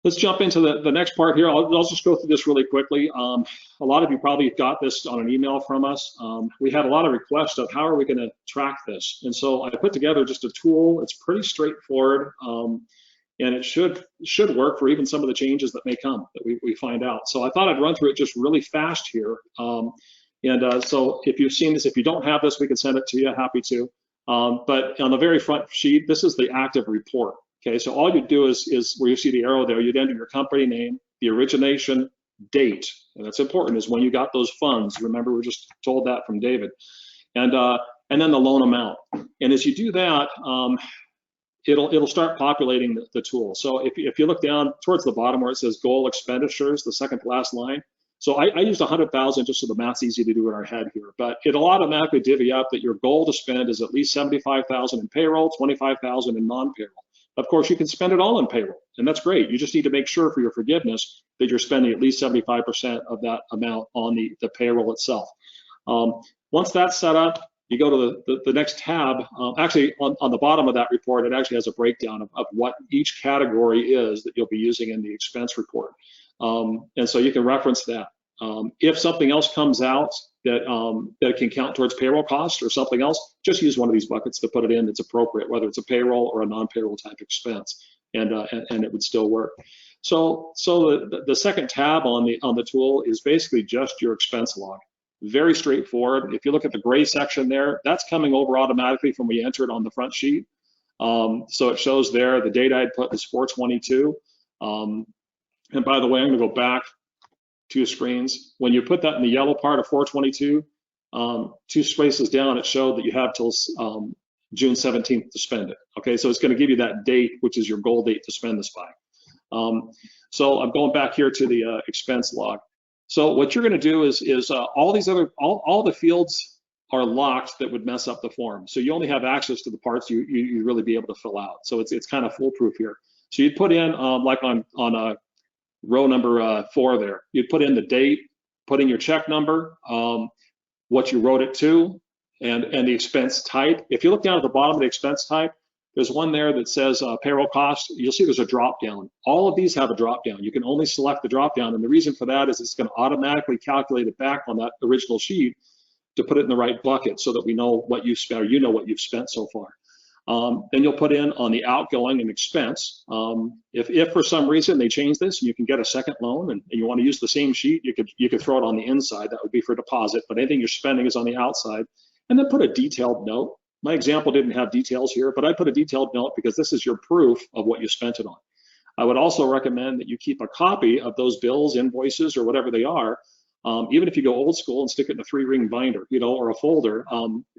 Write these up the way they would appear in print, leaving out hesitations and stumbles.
Let's jump into the next part here. I'll just go through this really quickly. A lot of you probably got this on an email from us. We had a lot of requests of how are we going to track this? And so I put together just a tool. It's pretty straightforward, and it should work for even some of the changes that may come that we find out. So I thought I'd run through it just really fast here. So if you've seen this, if you don't have this, we can send it to you, happy to. But on the very front sheet, this is the active report. Okay, so all you do is where you see the arrow there, you'd enter your company name, the origination date, and that's important, is when you got those funds. Remember, we just told that from David, and then the loan amount. And as you do that, it'll start populating the tool. So if you look down towards the bottom where it says goal expenditures, the second to last line. So I used 100,000 just so the math's easy to do in our head here, but it'll automatically divvy up that your goal to spend is at least 75,000 in payroll, 25,000 in non-payroll. Of course, you can spend it all in payroll, and that's great. You just need to make sure for your forgiveness that you're spending at least 75% of that amount on the payroll itself. Once that's set up, you go to the next tab. Actually, on the bottom of that report, it actually has a breakdown of what each category is that you'll be using in the expense report. And so you can reference that. If something else comes out that can count towards payroll costs or something else, just use one of these buckets to put it in that's appropriate, whether it's a payroll or a non-payroll type expense, and it would still work. So the second tab on the tool is basically just your expense log. Very straightforward. If you look at the gray section there, that's coming over automatically from when you enter it on the front sheet. So it shows there the date I had put was 4/22. And by the way, I'm going to go back 2 screens. When you put that in the yellow part of 4/22, 2 spaces down, it showed that you have till June 17th to spend it. Okay, so it's going to give you that date, which is your goal date to spend this by. So I'm going back here to the expense log. So what you're going to do is all these other all the fields are locked that would mess up the form. So you only have access to the parts you really be able to fill out. So it's kind of foolproof here. So you'd put in like on row number 4 there, you'd put in the date, put in your check number, what you wrote it to, and the expense type. If you look down at the bottom of the expense type, there's one there that says payroll cost. You'll see there's a drop down. All of these have a drop down. You can only select the drop down, and the reason for that is it's going to automatically calculate it back on that original sheet to put it in the right bucket so that we know what you've spent, or you know what you've spent so far. Then you'll put in on the outgoing and expense. If for some reason they change this, you can get a second loan and you want to use the same sheet, you could throw it on the inside. That would be for deposit, but anything you're spending is on the outside. And then put a detailed note. My example didn't have details here, but I put a detailed note because this is your proof of what you spent it on. I would also recommend that you keep a copy of those bills, invoices, or whatever they are. Even if you go old school and stick it in a 3-ring binder, or a folder,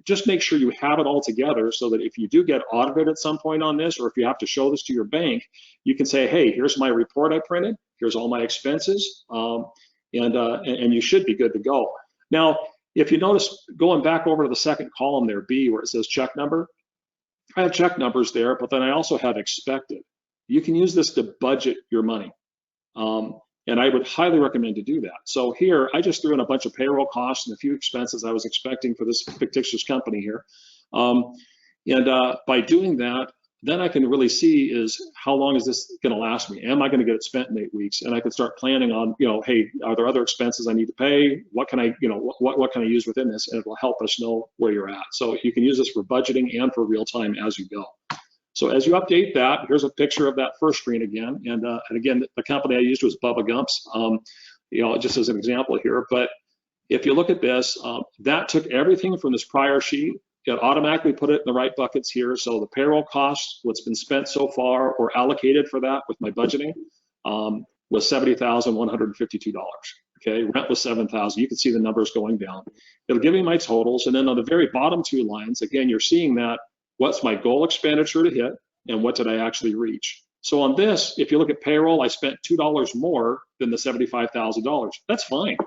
just make sure you have it all together so that if you do get audited at some point on this, or if you have to show this to your bank, you can say, hey, here's my report I printed, here's all my expenses, and you should be good to go. Now, if you notice, going back over to the second column there, B, where it says check number, I have check numbers there, but then I also have expected. You can use this to budget your money. And I would highly recommend to do that. So here, I just threw in a bunch of payroll costs and a few expenses I was expecting for this fictitious company here. By doing that, then I can really see is how long is this going to last me? Am I going to get it spent in 8 weeks? And I can start planning on, hey, are there other expenses I need to pay? What can I, what can I use within this? And it will help us know where you're at. So you can use this for budgeting and for real time as you go. So as you update that, here's a picture of that first screen again. And again, the company I used was Bubba Gump's, just as an example here. But if you look at this, that took everything from this prior sheet. It automatically put it in the right buckets here. So the payroll cost, what's been spent so far or allocated for that with my budgeting, was $70,152. Okay, rent was $7,000. You can see the numbers going down. It'll give me my totals, and then on the very bottom 2 lines, again, you're seeing that what's my goal expenditure to hit and what did I actually reach. So on this, if you look at payroll, I spent $2 more than the $75,000. That's fine.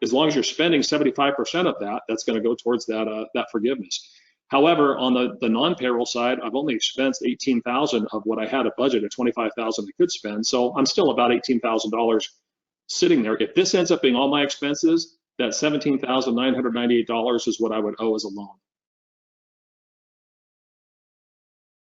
As long as you're spending 75% of that, that's going to go towards that forgiveness. However, on the non-payroll side, I've only expensed $18,000 of what I had a budget of $25,000 I could spend. So I'm still about $18,000 sitting there. If this ends up being all my expenses, that $17,998 is what I would owe as a loan.